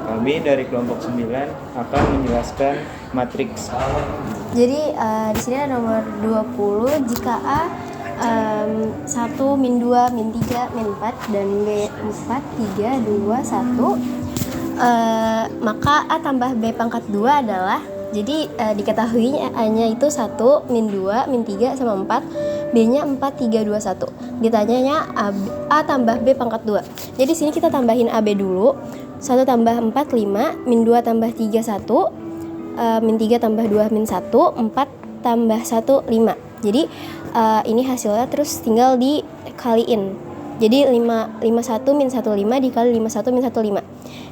Kami dari kelompok 9 akan menjelaskan matriks. Jadi di sini ada nomor 20 jika A 1, min 2, min 3, min 4 dan B 4, 3, 2, 1 maka A tambah B pangkat 2 adalah, jadi diketahui A-nya itu 1, min 2, min 3 sama 4, B-nya 4, 3, 2, 1. Ditanyanya A tambah B pangkat 2. Jadi sini kita tambahin AB dulu. 1 tambah 4, 5, min 2 tambah 3, 1, min 3 tambah 2, min 1, 4 tambah 1, 5. Jadi ini hasilnya terus tinggal dikaliin. Jadi 51 min 15 dikali 51 min 15.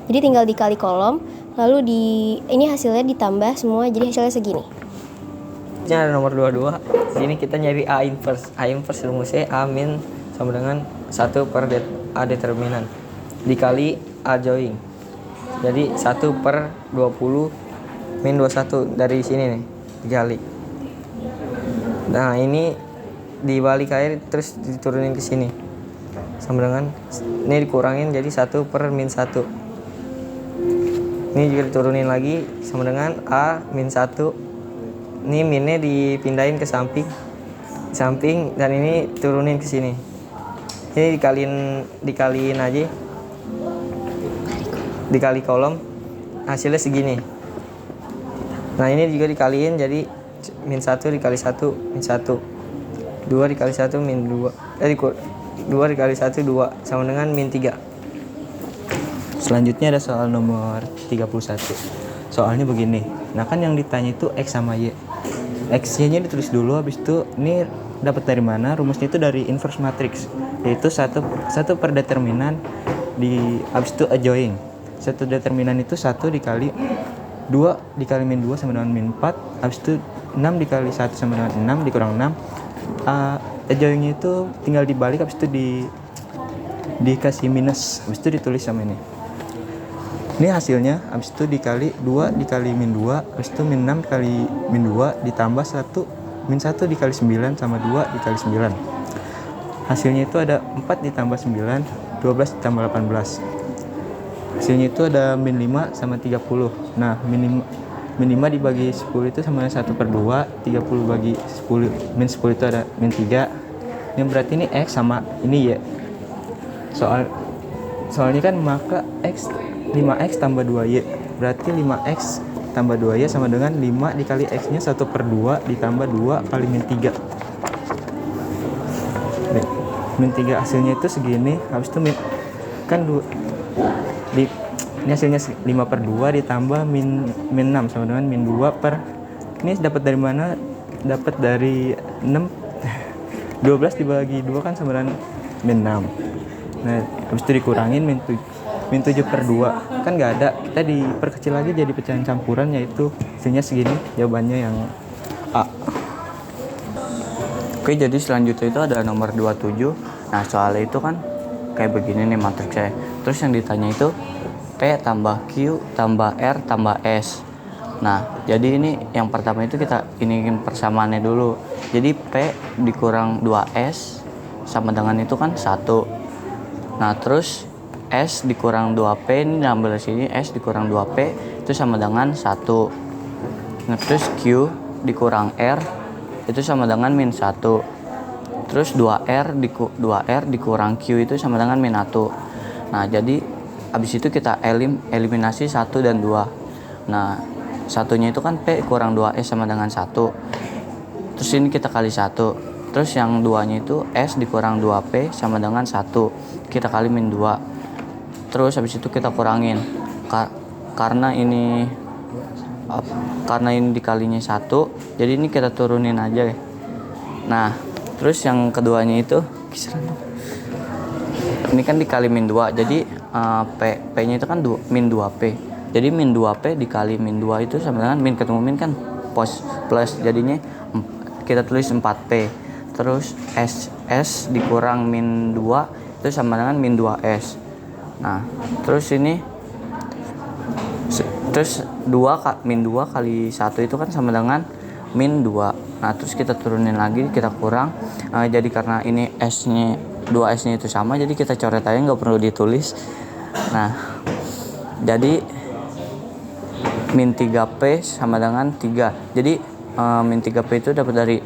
Jadi tinggal dikali kolom, lalu ini hasilnya ditambah semua, jadi hasilnya segini. Ini ada nomor 22. Sini kita nyari A inverse. A inverse rumusnya A min sama dengan 1 per A determinan dikali A join. Jadi 1 per 20 min 21 dari sini nih dikali. Nah ini dibalik air terus diturunin ke sini. Sama dengan ini dikurangin jadi 1 per min 1. Ini juga diturunin lagi sama dengan A min 1. Ini minnya dipindahin ke samping dan ini turunin ke sini. Ini dikaliin aja. Dikali kolom hasilnya segini. Nah, ini juga dikaliin jadi min 1 dikali 1 min 1. 2 dikali 1 min 2. 2 dikali 1 2 sama dengan min 3. Selanjutnya ada soal nomor 31. Soalnya begini. Nah kan yang ditanya itu X sama Y. X-nya ditulis dulu, habis itu ini dapat dari mana? Rumusnya itu dari inverse matrix, yaitu satu per determinan habis itu adjoin. Satu determinan itu 1 dikali 2 dikali min 2 sama dengan min 4, habis itu 6 dikali 1 sama dengan 6 dikurang 6. Adjoinnya itu tinggal dibalik, habis itu dikasih minus, habis itu ditulis sama ini. Ini hasilnya, habis itu dikali 2 dikali min 2, habis itu min 6 dikali min 2 ditambah 1 min 1 dikali 9 sama 2 dikali 9. Hasilnya itu ada 4 ditambah 9, 12 ditambah 18. Hasilnya itu ada min 5 sama 30. Nah, min 5 dibagi 10 itu sama 1 per 2, 30 bagi 10, min 10 itu ada min 3. Ini berarti ini X sama ini Y. Soalnya kan maka 5X tambah 2Y, berarti 5X tambah 2Y sama dengan 5 dikali X nya 1 per 2 ditambah 2 kali min 3. Nih, min 3 hasilnya itu segini, habis itu ini hasilnya 5 per 2 ditambah min 6 sama dengan min 2 per, ini dapat dari mana? Dapat dari 6 12 dibagi 2 kan sama dengan min 6. Nah, habis itu dikurangin min 7 per 2 kan nggak ada, kita diperkecil lagi jadi pecahan campuran, yaitu hasilnya segini, jawabannya yang A. Oke, jadi selanjutnya itu ada nomor 27. Nah soalnya itu kan kayak begini nih matriksnya. Terus yang ditanya itu P tambah Q tambah R tambah S. Nah jadi ini yang pertama itu kita iniin persamaannya dulu. Jadi P dikurang 2S sama dengan itu kan 1. Nah terus S dikurang 2P, ini diambil dari sini, S dikurang 2P itu sama dengan 1. Nah, terus Q dikurang R itu sama dengan min 1. Terus 2R dikurang Q itu sama dengan min 1. Nah jadi habis itu kita eliminasi 1 dan 2. Nah satunya itu kan P kurang 2S sama dengan 1. Terus ini kita kali 1. Terus yang 2-nya itu S dikurang 2P sama dengan 1. Kita kali min 2. Terus habis itu kita kurangin karena ini dikalinya 1, jadi ini kita turunin aja ya. Nah terus yang keduanya itu ini kan dikali min 2, jadi P nya itu kan min 2P, jadi min 2P dikali min 2 itu sama dengan min ketemu min kan plus, jadinya kita tulis 4P. Terus S dikurang min 2 itu sama dengan min 2S. Nah, terus ini min 2 kali 1 itu kan sama dengan min 2. Nah, terus kita turunin lagi, kita kurang. Jadi karena ini S-nya 2S-nya itu sama, jadi kita coret aja, nggak perlu ditulis. Nah, Jadi min 3P sama dengan 3. Jadi min 3P itu dapat dari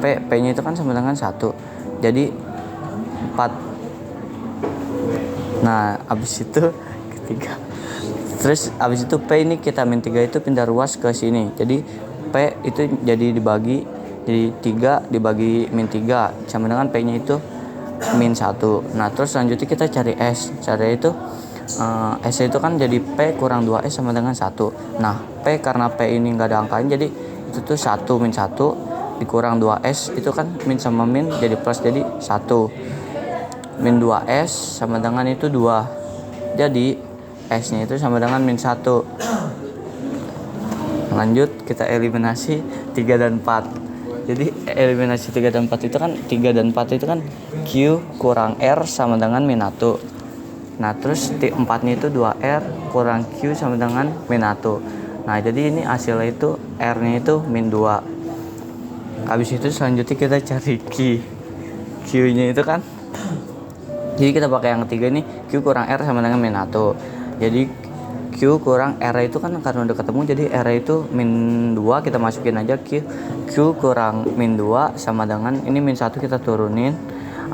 P-nya itu kan sama dengan 1. Jadi 4. Nah, habis itu ketiga. Terus habis itu P ini kita min 3 itu pindah ruas ke sini. Jadi P itu jadi dibagi jadi 3 dibagi min 3 sama dengan P-nya itu min 1. Nah, terus selanjutnya kita cari S. Cari itu S itu kan jadi P kurang 2S sama dengan 1. Nah, P karena P ini nggak ada angkanya, jadi itu tuh 1 min 1 dikurang 2S itu kan min sama min jadi plus, jadi 1. Min 2S sama dengan itu 2. Jadi S-nya itu sama dengan min 1. Lanjut kita eliminasi 3 dan 4. Jadi eliminasi 3 dan 4 itu kan 3 dan 4 itu kan Q kurang R sama dengan min 1. Nah, terus T4-nya itu 2R kurang Q sama dengan min 1. Nah, jadi ini hasilnya itu R-nya itu min 2. Habis itu selanjutnya kita cari Q-nya itu kan. Jadi kita pakai yang ketiga nih, Q kurang R sama dengan min 1. Jadi Q kurang R itu kan karena udah ketemu, jadi R itu min 2, kita masukin aja Q kurang min 2 sama dengan ini min 1 kita turunin.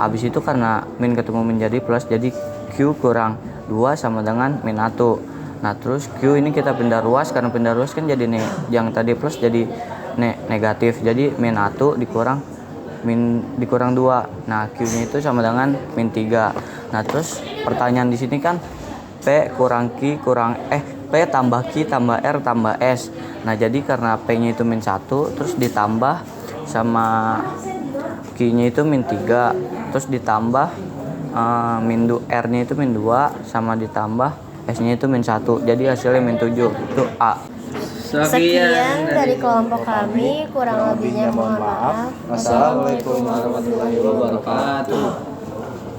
Habis itu karena min ketemu menjadi plus, jadi Q kurang 2 sama dengan min 1. Nah, terus Q ini kita pindah ruas, karena pindah ruas kan jadi yang tadi plus jadi negatif. Jadi min 1 dikurang 2. Nah, Q-nya itu sama dengan min 3. Nah, terus pertanyaan di sini kan P kurang Q kurang P tambah Q tambah R tambah S. Nah, jadi karena P-nya itu min 1 terus ditambah sama Q-nya itu min 3, terus ditambah R-nya itu min 2 sama ditambah S-nya itu min 1. Jadi hasilnya min 7. Itu A. Sekian dari kelompok kami, kurang lebihnya mohon maaf. Wassalamualaikum warahmatullahi wabarakatuh.